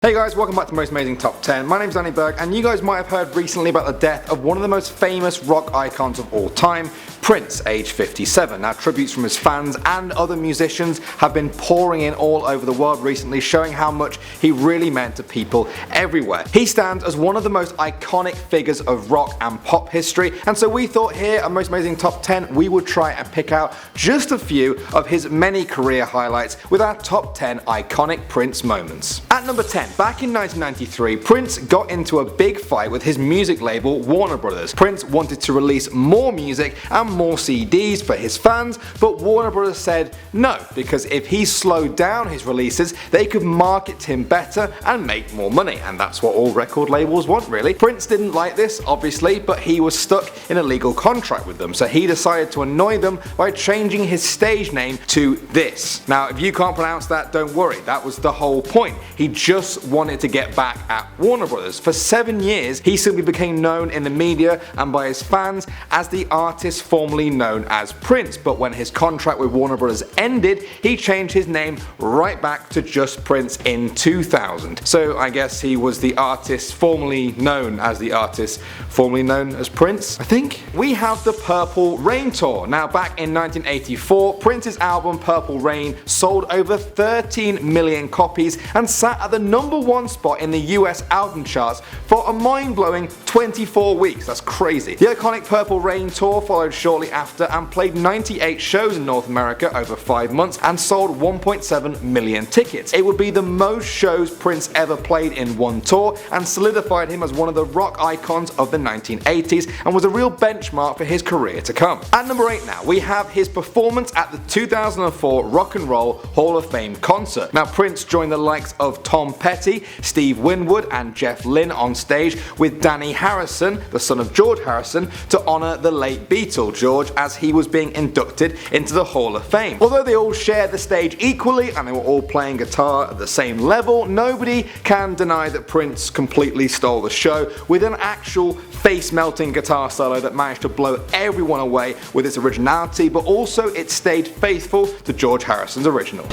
Hey guys, welcome back to Most Amazing Top 10. My name's Danny Berg, and you guys might have heard recently about the death of one of the most famous rock icons of all time, Prince, age 57. Now, tributes from his fans and other musicians have been pouring in all over the world recently, showing how much he really meant to people everywhere. He stands as one of the most iconic figures of rock and pop history, and so we thought here at Most Amazing Top 10 we would try and pick out just a few of his many career highlights with our top 10 iconic Prince moments. At number 10, back in 1993, Prince got into a big fight with his music label Warner Brothers. Prince wanted to release more music and more CDs for his fans, but Warner Brothers said no, because if he slowed down his releases, they could market him better and make more money, and that's what all record labels want, really. Prince didn't like this, obviously, but he was stuck in a legal contract with them, so he decided to annoy them by changing his stage name to this. Now, if you can't pronounce that, don't worry, that was the whole point. He just wanted to get back at Warner Brothers. For 7 years, he simply became known in the media and by his fans as the artist formerly known as Prince, but when his contract with Warner Brothers ended, he changed his name right back to just Prince in 2000. So I guess he was the artist formerly known as Prince, I think. We have the Purple Rain Tour. Now, back in 1984, Prince's album Purple Rain sold over 13 million copies and sat at the #1 spot in the US album charts for a mind-blowing 24 weeks. That's crazy. The iconic Purple Rain Tour followed shortly after and played 98 shows in North America over 5 months and sold 1.7 million tickets. It would be the most shows Prince ever played in one tour and solidified him as one of the rock icons of the 1980s and was a real benchmark for his career to come. At number 8 now, we have his performance at the 2004 Rock and Roll Hall of Fame concert. Now, Prince joined the likes of Tom Petty, Steve Winwood and Jeff Lynne on stage with Danny Harrison, the son of George Harrison, to honour the late Beatle George as he was being inducted into the Hall of Fame. Although they all shared the stage equally and they were all playing guitar at the same level, nobody can deny that Prince completely stole the show with an actual face-melting guitar solo that managed to blow everyone away with its originality, but also it stayed faithful to George Harrison's original.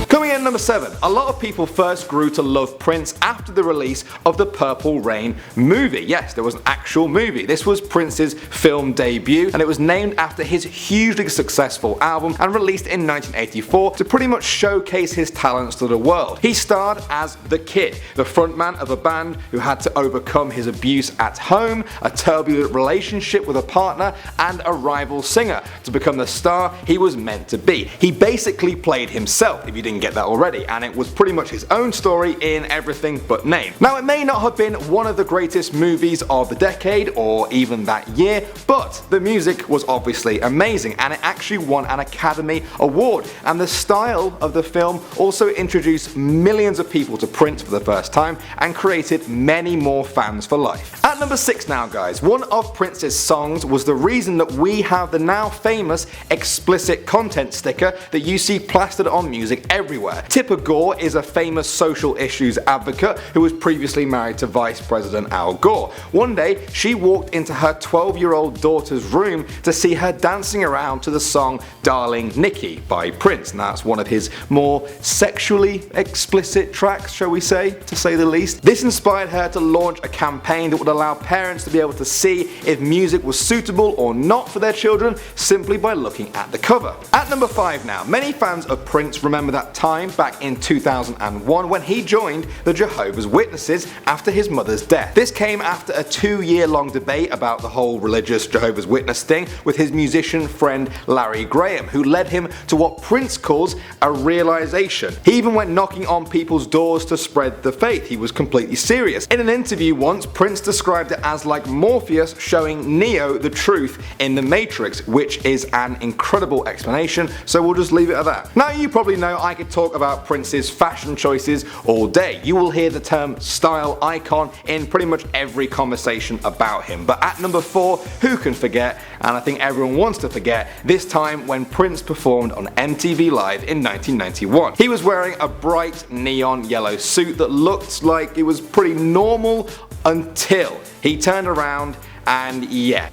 Coming in at number 7, a lot of people first grew to love Prince after the release of the Purple Rain movie. Yes, there was an actual movie. This was Prince's film debut, and it was named after his hugely successful album and released in 1984 to pretty much showcase his talents to the world. He starred as the Kid, the frontman of a band who had to overcome his abuse at home, a turbulent relationship with a partner, and a rival singer to become the star he was meant to be. He basically played himself, if you didn't get that already, and it was pretty much his own story in everything but name. Now, it may not have been one of the greatest movies of the decade or even that year, but the music was obviously amazing and it actually won an Academy Award, and the style of the film also introduced millions of people to Prince for the first time and created many more fans for life. At number 6 now, guys, one of Prince's songs was the reason that we have the now famous explicit content sticker that you see plastered on music everywhere. Tipper Gore is a famous social issues advocate who was previously married to Vice President Al Gore. One day, she walked into her 12-year-old daughter's room to see her dancing around to the song Darling Nikki by Prince, and that's one of his more sexually explicit tracks, shall we say, to say the least. This inspired her to launch a campaign that would allow parents to be able to see if music was suitable or not for their children simply by looking at the cover. At number 5 now, many fans of Prince remember that time back in 2001 when he joined the Jehovah's Witnesses after his mother's death. This came after a 2-year-long debate about the whole religious Jehovah's Witness thing with his musician friend Larry Graham, who led him to what Prince calls a realization. He even went knocking on people's doors to spread the faith. He was completely serious. In an interview once, Prince described it as like Morpheus showing Neo the truth in the Matrix, which is an incredible explanation, so we'll just leave it at that. Now, you probably know I could talk about Prince's fashion choices all day. You will hear the term style icon in pretty much every conversation about him. But at number 4, who can forget, and I think everyone wants to forget, this time when Prince performed on MTV Live in 1991. He was wearing a bright neon yellow suit that looked like it was pretty normal until he turned around and yeah.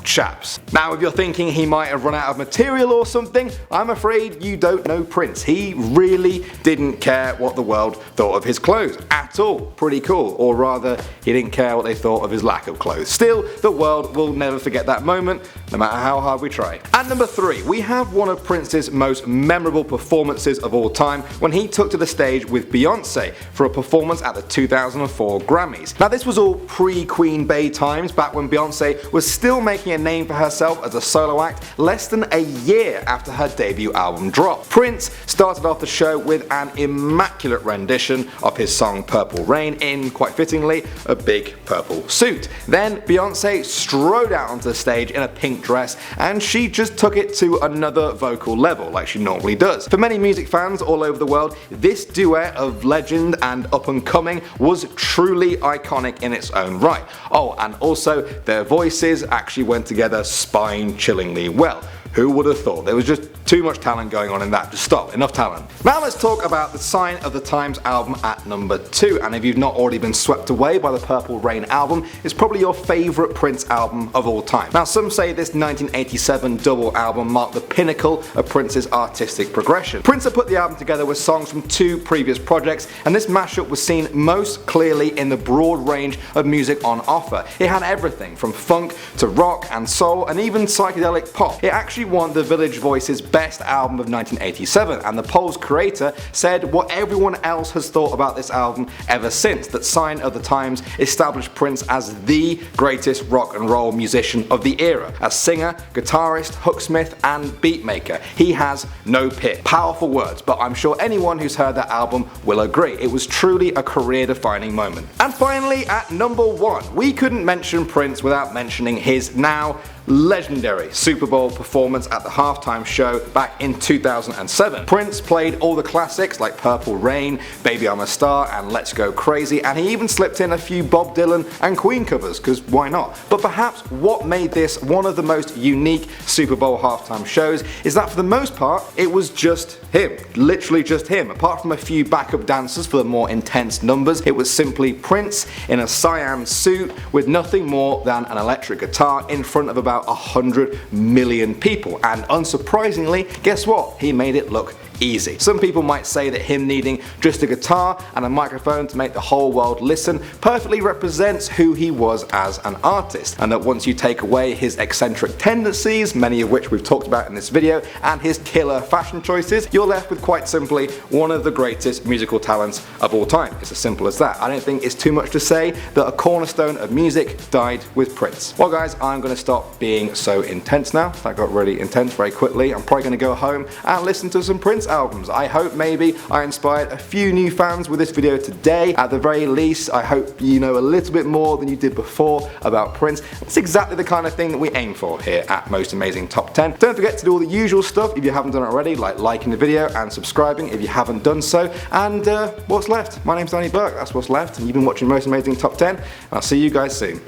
chaps. Now if you're thinking he might have run out of material or something, I'm afraid you don't know Prince. He really didn't care what the world thought of his clothes at all. Pretty cool. Or rather, he didn't care what they thought of his lack of clothes. Still, the world will never forget that moment, no matter how hard we try. At number 3, we have one of Prince's most memorable performances of all time when he took to the stage with Beyonce for a performance at the 2004 Grammys. Now this was all pre-Queen Bey times, back when Beyonce was still making a name for herself as a solo act less than a year after her debut album dropped. Prince started off the show with an immaculate rendition of his song Purple Rain in, quite fittingly, a big purple suit. Then Beyonce strode out onto the stage in a pink dress and she just took it to another vocal level like she normally does. For many music fans all over the world, this duet of legend and up and coming was truly iconic in its own right. Oh, and also their voices actually went together spine-chillingly well. Who would have thought? There was just too much talent going on in that. Just stop. Enough talent. Now let's talk about the Sign of the Times album at number 2. And if you've not already been swept away by the Purple Rain album, it's probably your favourite Prince album of all time. Now some say this 1987 double album marked the pinnacle of Prince's artistic progression. Prince had put the album together with songs from 2 previous projects, and this mashup was seen most clearly in the broad range of music on offer. It had everything from funk to rock and soul and even psychedelic pop. It actually won the Village Voice's Best Album of 1987, and the poll's creator said what everyone else has thought about this album ever since, that Sign of the Times established Prince as the greatest rock and roll musician of the era. As singer, guitarist, hooksmith and beatmaker, he has no peer. Powerful words, but I'm sure anyone who's heard that album will agree. It was truly a career-defining moment. And finally, at number 1, we couldn't mention Prince without mentioning his now legendary Super Bowl performance at the halftime show back in 2007. Prince played all the classics like Purple Rain, Baby I'm a Star and Let's Go Crazy, and he even slipped in a few Bob Dylan and Queen covers, because why not? But perhaps what made this one of the most unique Super Bowl halftime shows is that for the most part it was just him. Literally just him. Apart from a few backup dancers for the more intense numbers, it was simply Prince in a cyan suit with nothing more than an electric guitar in front of about 100 million people, and unsurprisingly, guess what? He made it look easy. Some people might say that him needing just a guitar and a microphone to make the whole world listen perfectly represents who he was as an artist, and that once you take away his eccentric tendencies, many of which we've talked about in this video, and his killer fashion choices, you're left with quite simply one of the greatest musical talents of all time. It's as simple as that. I don't think it's too much to say that a cornerstone of music died with Prince. Well guys, I'm going to stop being so intense now. That got really intense very quickly. I'm probably going to go home and listen to some Prince albums. I hope maybe I inspired a few new fans with this video today. At the very least, I hope you know a little bit more than you did before about Prince. It's exactly the kind of thing that we aim for here at Most Amazing Top 10. Don't forget to do all the usual stuff if you haven't done it already, like liking the video and subscribing if you haven't done so. And what's left? My name's Danny Burke, that's what's left, and you've been watching Most Amazing Top 10, and I'll see you guys soon.